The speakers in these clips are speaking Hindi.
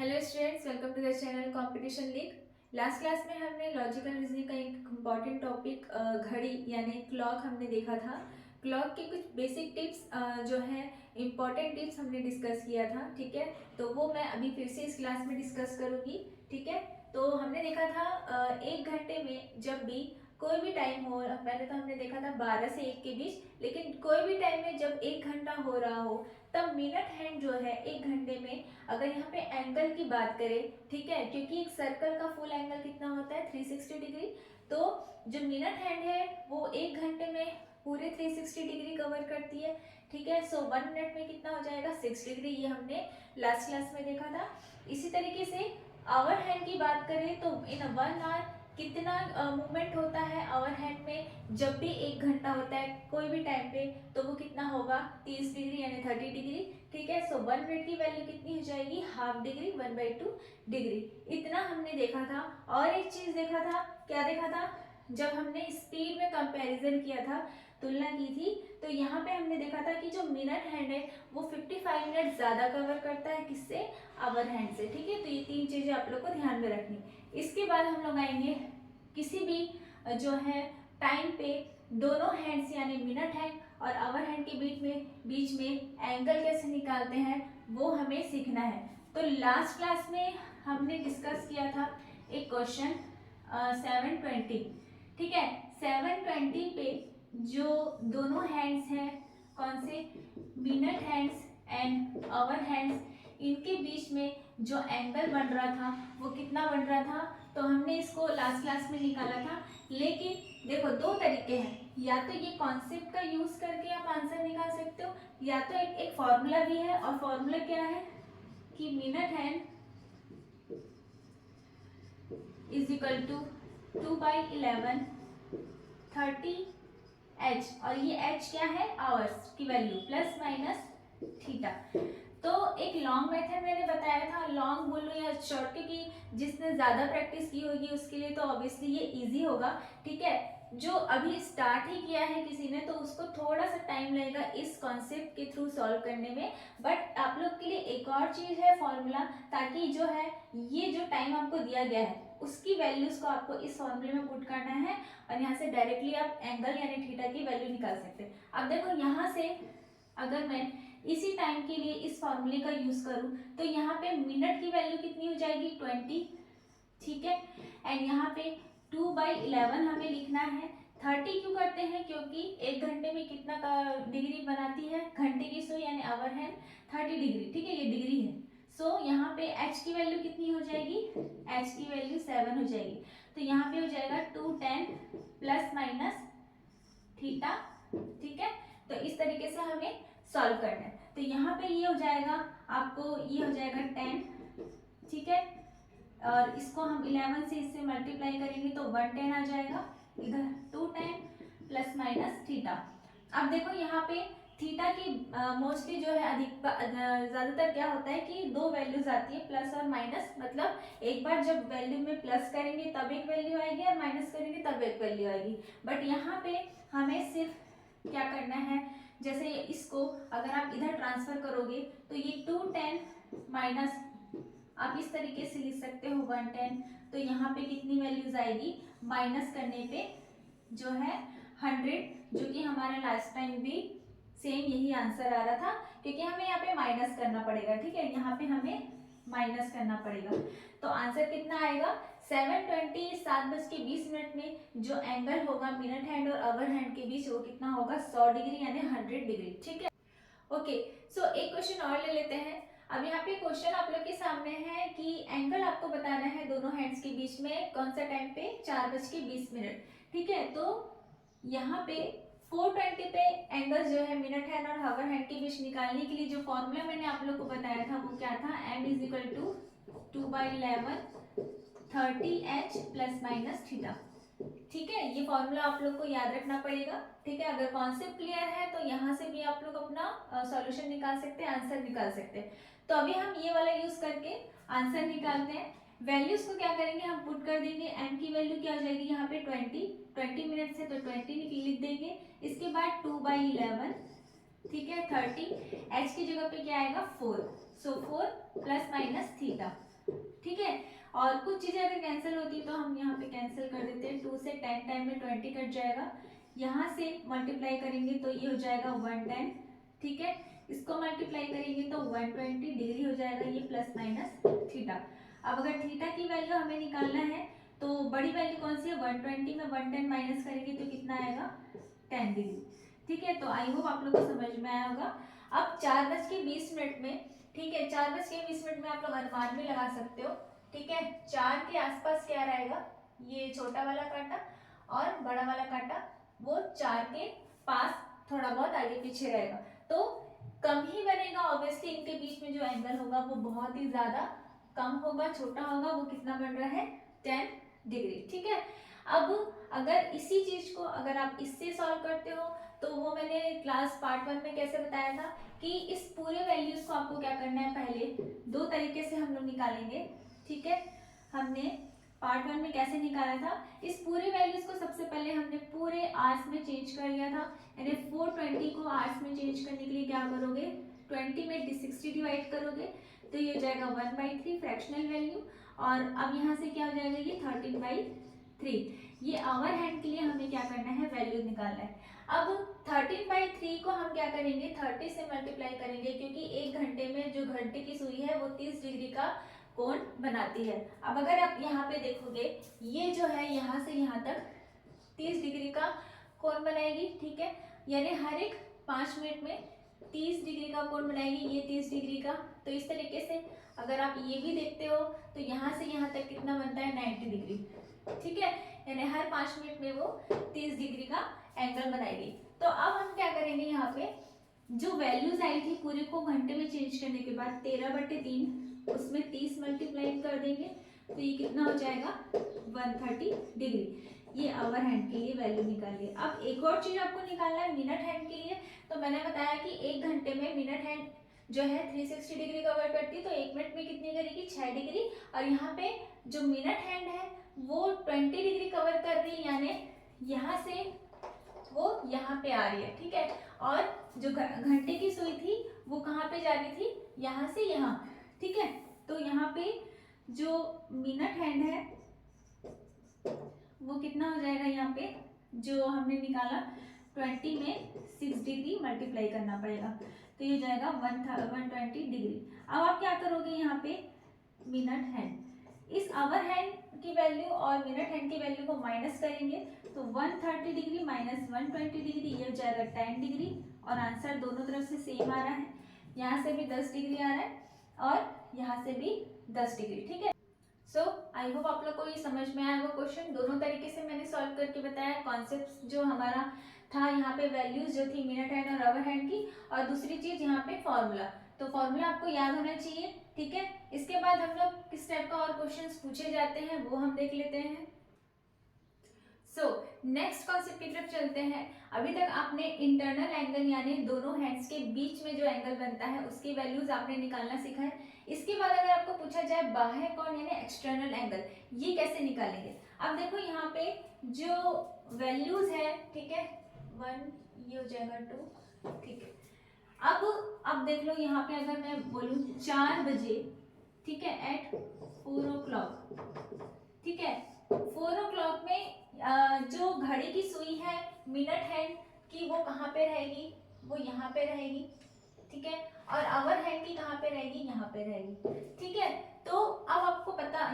Hello students, welcome to the channel competition league. Last class में हमने लॉजिकल रीजनिंग का एक इम्पॉर्टेंट टॉपिक घड़ी यानी क्लॉक हमने देखा था। क्लॉक के कुछ बेसिक टिप्स जो है इम्पॉर्टेंट टिप्स हमने डिस्कस किया था। ठीक है, तो वो मैं अभी फिर से इस क्लास में डिस्कस करूँगी। ठीक है, तो हमने देखा था 1 घंटे में जब भी कोई भी टाइम हो, पहले तो हमने देखा था 12 से 1 के बीच, लेकिन कोई भी टाइम में जब 1 घंटा हो रहा हो तब मिनट हैंड जो है 1 घंटे में, अगर यहाँ पे एंगल की बात करें, ठीक है, क्योंकि एक सर्कल का फुल एंगल कितना होता है 360 डिग्री, तो जो मिनट हैंड है वो 1 घंटे में पूरे 360 डिग्री कवर करती है। ठीक है, सो 1 मिनट में कितना हो जाएगा 6 डिग्री, ये हमने लास्ट क्लास में देखा था। इसी तरीके से आवर हैंड की बात करें तो इन 1 आवर कितना मूवमेंट होता है आवर हैंड में जब भी 1 घंटा होता है कोई भी टाइम पे, तो वो कितना होगा 30 डिग्री यानी 30 डिग्री। ठीक है, सो 1 मिनट की वैल्यू कितनी हो जाएगी हाफ डिग्री, 1/2 डिग्री। इतना हमने देखा था। और एक चीज देखा था, क्या देखा था, जब हमने स्पीड में कंपैरिजन किया था, तुलना की थी, तो यहाँ पे हमने देखा था कि जो मिनट हैंड है वो 55 मिनट ज्यादा कवर करता है किससे, आवर हैंड से। ठीक है, तो ये 3 चीजें आप लोग को ध्यान में रखनी। इसके बाद हम लोग आएंगे किसी भी जो है टाइम पे दोनों हैंड्स यानी मिनट हैंड और आवर हैंड के बीच में एंगल कैसे निकालते हैं वो हमें सीखना है। तो लास्ट क्लास में हमने डिस्कस किया था एक क्वेश्चन 720। ठीक है, 720 पे जो दोनों हैंड्स हैं, कौन से, minute hands and hour hands, इनके बीच में जो एंगल बन रहा था वो कितना बन रहा था, तो हमने इसको लास्ट क्लास में निकाला था। लेकिन देखो 2 तरीके हैं, या तो ये कॉन्सेप्ट का यूज करके आप आंसर निकाल सकते हो, या तो एक फॉर्मूला भी है। और फॉर्मूला क्या है कि minute hand is equal to 2/11 30h, और ये h क्या है, आवर्स की वैल्यू, प्लस माइनस थीटा। तो एक लॉन्ग मेथड मैंने बताया था, लॉन्ग बोलो या शॉर्ट, क्योंकि जिसने ज्यादा प्रैक्टिस की होगी उसके लिए तो ऑब्वियसली ये इजी होगा। ठीक है, जो अभी स्टार्ट ही किया है किसी ने तो उसको थोड़ा सा टाइम लगेगा इस कॉन्सेप्ट के थ्रू सॉल्व करने में। बट आप लोग के लिए एक और चीज है फॉर्मूला, ताकि जो है ये जो टाइम आपको दिया गया है उसकी वैल्यूज को आपको इस फॉर्मूले में पुट करना है, और यहाँ से डायरेक्टली आप एंगल यानी थीटा की वैल्यू निकाल सकते हैं। अब देखो यहाँ से अगर मैं इसी टाइम के लिए इस फॉर्मूले का यूज करूं तो यहाँ पे मिनट की वैल्यू कितनी हो जाएगी 20। ठीक है, एंड यहाँ पे 2/11 हमें लिखना है। 30 क्यों करते हैं, क्योंकि 1 घंटे में कितना का डिग्री बनाती है, घंटे की सो यानी आवर है 30 डिग्री। ठीक है, ये डिग्री है। सो यहाँ पे h की वैल्यू कितनी हो जाएगी, h की वैल्यू 7 हो जाएगी। तो यहाँ पे हो जाएगा 210 प्लस माइनस थीटा। ठीक है, तो इस तरीके से हमें सॉल्व करना है। तो यहाँ पे ये हो जाएगा आपको, ये हो जाएगा 10। ठीक है, और इसको हम 11 से इससे मल्टीप्लाई करेंगे तो 110 आ जाएगा, इधर 210 प्लस माइनस थीटा। अब देखो यहाँ पे थीटा की मोस्टली जो है ज्यादातर क्या होता है कि 2 वैल्यूज आती है, प्लस और माइनस। मतलब एक बार जब वैल्यू में प्लस करेंगे तब एक वैल्यू आएगी और माइनस करेंगे तब एक वैल्यू आएगी। बट यहाँ पे हमें सिर्फ क्या करना है, जैसे इसको अगर आप इधर ट्रांसफर करोगे तो ये 210 माइनस आप इस तरीके से लिख सकते हो 110, तो यहाँ पे कितनी वैल्यूज आएगी, माइनस करने पे जो है 100, जो कि हमारा लास्ट टाइम भी सेम यही आंसर आ रहा था, क्योंकि हमें यहाँ पे माइनस करना पड़ेगा। ठीक है, यहाँ पे हमें माइनस करना पड़ेगा, तो आंसर कितना आएगा 720, 7:20 में जो एंगल होगा मिनट हैंड और आवर हैंड के बीच वो कितना होगा 100 डिग्री यानी 100 डिग्री। ठीक है, ओके, सो एक क्वेश्चन और ले लेते हैं। अब यहाँ पे क्वेश्चन आप लोग के सामने है कि एंगल आपको बताना है दोनों हैंड्स के बीच में कौन सा टाइम पे, 4:20। ठीक है, तो यहाँ पे 420 पे एंगल जो है मिनट हैंड और आवर हैंड के बीच निकालने के लिए जो फॉर्मूला मैंने आप लोग को बताया था वो क्या था, m is equal to 2/11 30h plus minus theta. ठीक है, ये फॉर्मूला आप लोग को याद रखना पड़ेगा। ठीक है, अगर कॉन्सेप्ट क्लियर है तो यहाँ से भी आप लोग अपना सॉल्यूशन निकाल सकते हैं, आंसर निकाल सकते हैं। तो अभी हम ये वाला यूज करके आंसर निकालते हैं। वैल्यूज को क्या करेंगे, हम पुट कर देंगे। m की वैल्यू क्या हो जाएगी यहाँ पे 20 मिनट से तो 20 लिख देंगे। इसके बाद 2/11 ठीक है 30, h की जगह पे क्या आएगा 4, सो 4 प्लस माइनस थीटा, ठीक है। और कुछ चीजें अगर कैंसिल होती तो हम यहाँ पे कैंसिल कर देते हैं, 2 से 10 टाइम में 20 कट जाएगा, यहाँ से मल्टीप्लाई करेंगे तो ये हो जाएगा 110, ठीक है। इसको मल्टीप्लाई करेंगे तो 120 डिग्री हो जाएगा, ये प्लस माइनस थीटा। अब अगर थीटा की वैल्यू हमें निकालना है तो बड़ी वैल्यू कौन सी है, 120 में 110 माइनस करेंगे तो कितना आएगा 10 डिग्री, ठीक है। तो आई होप आप लोग को समझ में आया होगा। अब 4:20 में, ठीक है 4:20 में आप लोग अनुमान भी लगा सकते हो, ठीक है। 4 के आसपास क्या रहेगा, ये छोटा वाला कांटा और बड़ा वाला कांटा वो 4 के पास थोड़ा बहुत आगे पीछे रहेगा, तो कम ही बनेगा ऑब्वियसली, इनके बीच में जो एंगल होगा वो बहुत ही ज्यादा कम होगा, छोटा होगा, वो कितना बन रहा है 10 डिग्री, ठीक है। अब अगर इसी चीज को अगर आप इससे सॉल्व करते हो तो वो मैंने क्लास पार्ट 1 में कैसे बताया था कि इस पूरे वैल्यूज को आपको क्या करना है, पहले 2 तरीके से हम लोग निकालेंगे, ठीक है। हमने पार्ट 1 में कैसे निकाला था, इस पूरे वैल्यूज को सबसे पहले हमने पूरे आवर्स में चेंज कर लिया था, यानी 420 को आवर्स में चेंज करने के लिए क्या करोगे, 20 में 60 डिवाइड करोगे तो ये हो जाएगा 1/3 फ्रैक्शनल वैल्यू, और अब यहाँ से क्या हो जाएगा ये 13/3। ये आवर हैंड के लिए हमें क्या करना है, वैल्यू निकालना है। अब 13/3 को हम क्या करेंगे, 30 से मल्टीप्लाई करेंगे, क्योंकि 1 घंटे में जो घंटे की सुई है वो 30 डिग्री का कोण बनाती है। अब अगर आप यहाँ पे देखोगे, ये जो है यहाँ से यहाँ तक 30 डिग्री का कोण बनाएगी, ठीक है। यानी हर एक 5 मिनट में 30 डिग्री का कोण बनाएगी, ये 30 डिग्री का। तो इस तरीके से अगर आप ये भी देखते हो तो यहाँ से यहाँ तक कितना बनता है 90 डिग्री, ठीक है। यानी हर 5 मिनट में वो 30 डिग्री का एंगल बनाएगी। तो अब हम क्या करेंगे, यहाँ पे जो वैल्यूज आई थी पूरे को घंटे में चेंज करने के बाद 13/3 उसमें 30 मल्टीप्लाई कर देंगे तो ये कितना हो जाएगा 130 डिग्री। ये आवर हैंड के लिए वैल्यू निकालिए। अब एक और चीज आपको निकालना है मिनट हैंड के लिए। तो मैंने बताया कि 1 घंटे में मिनट हैंड जो है 360 डिग्री कवर करती है, तो 1 मिनट में कितनी करेगी 6 डिग्री, और यहाँ पे जो मिनट हैंड है वो 20 डिग्री कवर कर रही है, यानी यहाँ से वो यहाँ पे आ रही है, ठीक है। और जो घंटे की सुई थी वो कहाँ पे जा रही थी, यहाँ से यहाँ, ठीक है। तो यहाँ पे जो मिनट हैंड है वो कितना हो जाएगा, यहाँ पे जो हमने निकाला 20 में 6 डिग्री मल्टीप्लाई करना पड़ेगा, तो ये जाएगा 120 डिग्री। अब आप क्या करोगे, यहाँ पे मिनट हैंड, इस आवर हैंड की वैल्यू और मिनट हैंड की वैल्यू को माइनस करेंगे तो 130 डिग्री माइनस 120 डिग्री ये हो जाएगा 10 डिग्री, और आंसर दोनों तरफ से सेम आ रहा है, यहाँ से भी 10 डिग्री आ रहा है और यहाँ से भी 10 डिग्री, ठीक है। सो आई होप आप लोग को ये समझ में आया वो क्वेश्चन। दोनों तरीके से मैंने सॉल्व करके बताया। कॉन्सेप्ट जो हमारा था यहाँ पे वैल्यूज जो थी मिनट हैंड और आवर हैंड की, और दूसरी चीज यहाँ पे फॉर्मूला, तो फॉर्मूला आपको याद होना चाहिए, ठीक है। इसके बाद हम लोग किस टाइप का और क्वेश्चंस पूछे जाते हैं वो हम देख लेते हैं। सो नेक्स्ट कॉन्सेप्ट की तरफ चलते हैं। अभी तक आपने इंटरनल एंगल यानी दोनों हैंड्स के बीच में जो एंगल बनता है उसकी वैल्यूज आपने निकालना सीखा है। इसके बाद अगर आपको पूछा जाए बाह्य कोण यानी एक्सटर्नल एंगल, ये कैसे निकालेंगे। अब देखो यहाँ पे जो वैल्यूज है, ठीक है 1 ये हो जाएगा 2, ठीक है। अब देख लो यहाँ पे अगर मैं बोलूँ 4 बजे, ठीक है एट 4 o'clock, ठीक है 4 o'clock में जो घड़ी की सुई है मिनट हैंड की वो कहाँ पे रहेगी, वो यहाँ पे रहेगी, ठीक है। और आवर हैंड की कहाँ पे रहेगी, यहाँ पे रहेगी, ठीक है। तो अब आपको पता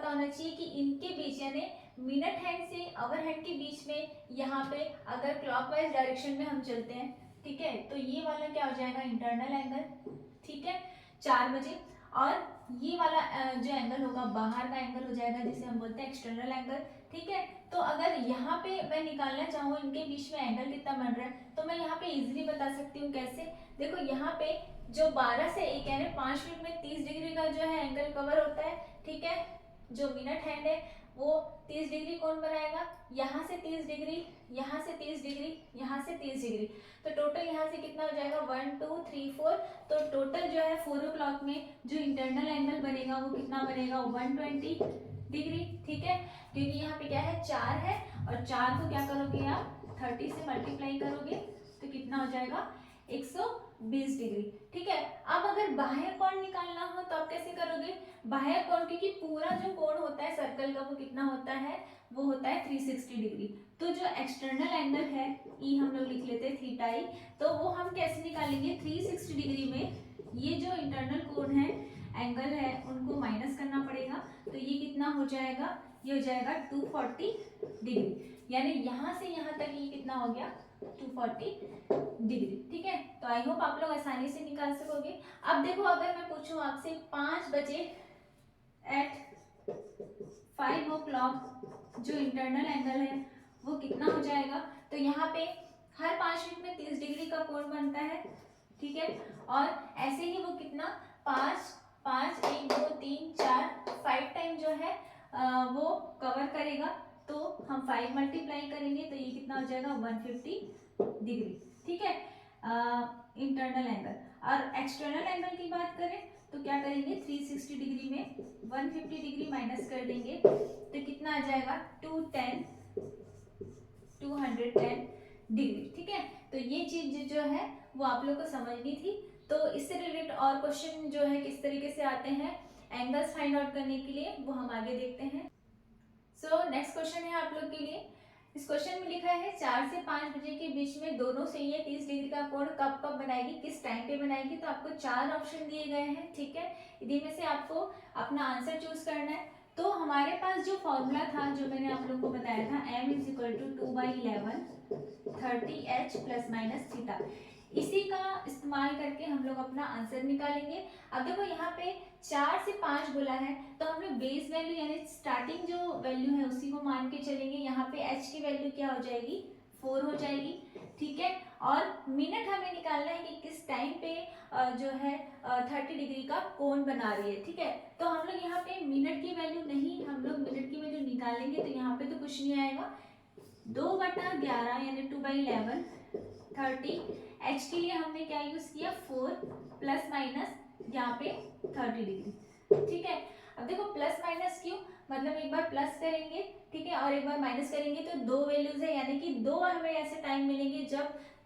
होना चाहिए कि इनके बीच यानी मिनट हैंड से आवर हैंड के बीच में यहाँ पे अगर क्लॉकवाइज डायरेक्शन में हम चलते हैं, ठीक है, तो ये वाला क्या हो जाएगा इंटरनल एंगल, ठीक है 4 बजे। और ये वाला जो एंगल होगा बाहर का एंगल हो जाएगा जिसे हम बोलते हैं एक्सटर्नल एंगल, ठीक है। तो अगर यहाँ पे मैं निकालना चाहूँ इनके बीच में एंगल कितना बन रहा है तो मैं यहाँ पे इजीली बता सकती हूँ। कैसे, देखो यहाँ पे जो 12 से 1 यानी 5 मिनट में 30 डिग्री का जो है एंगल कवर होता है, ठीक है। जो मिनट हैंड है वो 30 डिग्री कोण बनाएगा, यहाँ से 30 डिग्री, यहाँ से 30 डिग्री, यहाँ से 30 डिग्री, तो टोटल यहाँ से कितना हो जाएगा 1 2 3 4। तो टोटल जो है 4 o'clock में जो इंटरनल एंगल बनेगा वो कितना बनेगा 120 डिग्री, ठीक है। क्योंकि यहाँ पे क्या है 4 है और 4 को क्या करोगे आप 30 से मल्टीप्लाई करोगे तो कितना हो जाएगा 120 डिग्री। ठीक है, अब अगर बाह्य कोण निकालना हो तो आप कैसे करोगे? बाह्य कोण, क्योंकि पूरा जो कोण होता है सर्कल का वो कितना होता है? वो होता है 360 डिग्री। तो जो एक्सटर्नल एंगल है ई हम लोग लिख लेते हैं थीटा ई, तो वो हम कैसे निकालेंगे? 360 डिग्री में ये जो इंटरनल कोण है, एंगल है, उनको माइनस करना पड़ेगा। तो ये कितना हो जाएगा? ये हो जाएगा 240 डिग्री, यानी यहाँ से यहाँ तक ये कितना हो गया? 240 डिग्री। ठीक है, तो आई होप आप लोग आसानी से निकाल सकोगे। अब देखो, अगर मैं पूछूं आपसे 5 बजे एट 5 o'clock जो इंटरनल एंगल है वो कितना हो जाएगा? तो यहाँ पे हर 5 मिनट में 30 डिग्री का कोण बनता है। ठीक है, और ऐसे ही वो कितना 5 5 1 2 3 4 5 टाइम जो है वो कवर करेगा। तो हम 5 मल्टीप्लाई करेंगे तो ये कितना हो जाएगा? 150 डिग्री। ठीक है, इंटरनल एंगल। और एक्सटर्नल एंगल की बात करें तो क्या करेंगे? 360 डिग्री में 150 डिग्री माइनस कर देंगे तो कितना आ जाएगा? 210 डिग्री। ठीक है, तो ये चीज जो है वो आप लोग को समझनी थी। तो इससे रिलेटेड और क्वेश्चन जो है किस तरीके से आते हैं एंगल्स फाइंड आउट करने के लिए, वो हम आगे देखते हैं। सो नेक्स्ट क्वेश्चन है आप लोग के लिए। इस क्वेश्चन में लिखा है 4 से 5 बजे के बीच में दोनों से ये 30 डिग्री का कोण कब कब बनाएगी, किस टाइम पे बनाएगी? तो आपको 4 ऑप्शन दिए गए हैं। ठीक है, इन्हीं में से आपको अपना आंसर चूज करना है। तो हमारे पास जो फॉर्मूला था, जो मैंने आप लोग को बताया था, m = 2/11 30h ± थीटा, इसी का इस्तेमाल करके हम लोग अपना आंसर निकालेंगे। अब देखो यहाँ पे 4 से 5 बोला है, तो हम लोग बेस वैल्यू यानी स्टार्टिंग जो वैल्यू है उसी को मान के चलेंगे। यहाँ पे h की वैल्यू क्या हो जाएगी? 4 हो जाएगी। ठीक है, और मिनट हमें निकालना है कि किस टाइम पे जो है 30 डिग्री का कोण बना रही है। ठीक है, तो हम लोग यहाँ पे मिनट की वैल्यू नहीं, हम लोग मिनट की वैल्यू निकालेंगे तो यहाँ पे तो कुछ नहीं आएगा। 2/11 यानी 2/11 30, h के लिए हमने क्या यूज किया? 4 प्लस माइनस यहाँ पे 30 डिग्री। ठीक है, अब देखो प्लस माइनस क्यों? मतलब एक बार प्लस करेंगे, ठीक है, और एक बार माइनस करेंगे तो दो वैल्यूज है, यानी कि दो हमें ऐसे टाइम मिलेंगे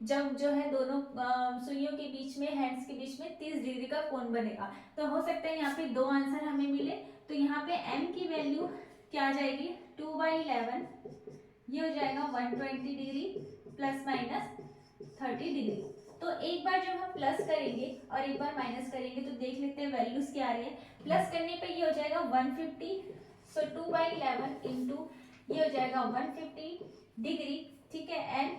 जब जो है दोनों सुइयों के बीच में, हैंड्स के बीच में 30 डिग्री का कोण बनेगा। तो हो सकता है यहाँ पे दो आंसर हमें मिले। तो यहाँ पे m की वैल्यू क्या आ जाएगी? 2/11, ये हो जाएगा 120 डिग्री प्लस माइनस 30 डिग्री। तो एक बार जब हम प्लस करेंगे और एक बार माइनस करेंगे तो देख लेते हैं वैल्यूज क्या आ रही है। प्लस करने पे ये हो जाएगा 150, सो 2/11 इंटू ये हो जाएगा 150 डिग्री। ठीक है, एंड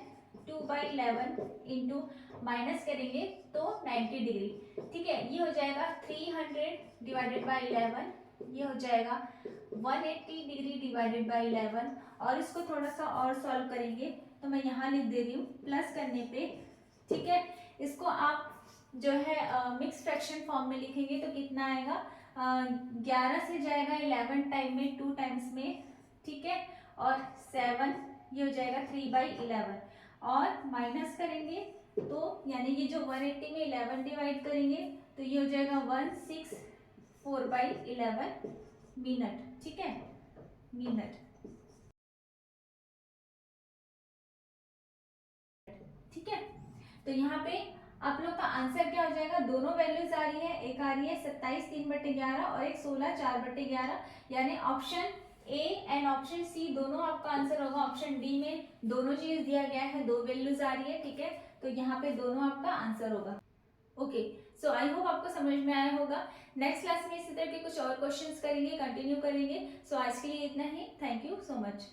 2/11 इंटू माइनस करेंगे तो 90 डिग्री। ठीक है, ये हो जाएगा 300 डिवाइडेड बाई 11, ये हो जाएगा 180 डिग्री डिवाइडेड बाई 11। और इसको थोड़ा सा और सॉल्व करेंगे तो मैं यहाँ लिख दे रही हूँ प्लस करने पे। ठीक है, इसको आप जो है मिक्स फ्रैक्शन फॉर्म में लिखेंगे तो कितना आएगा? 11 से जाएगा 11 टाइम में 2 टाइम्स में। ठीक है, और 7, ये हो जाएगा 3/11, और माइनस करेंगे तो यानी ये जो 180 में 11 डिवाइड करेंगे तो ये हो जाएगा 164/11 मिनट। ठीक है, मिनट। ठीक है, तो यहाँ पे आप लोग का आंसर क्या हो जाएगा? दोनों वैल्यूज आ रही है, एक आ रही है 27 3/11 और एक 16 4/11, यानी option A and option C दोनों आपका आंसर होगा। ऑप्शन डी में दोनों चीज दिया गया है, दो वैल्यूज आ रही है। ठीक है, तो यहाँ पे दोनों आपका आंसर होगा। ओके, सो आई होप आपको समझ में आया होगा। नेक्स्ट क्लास में इसी तरह के कुछ और क्वेश्चंस करेंगे, कंटिन्यू करेंगे। सो आज के लिए इतना ही। Thank you so much.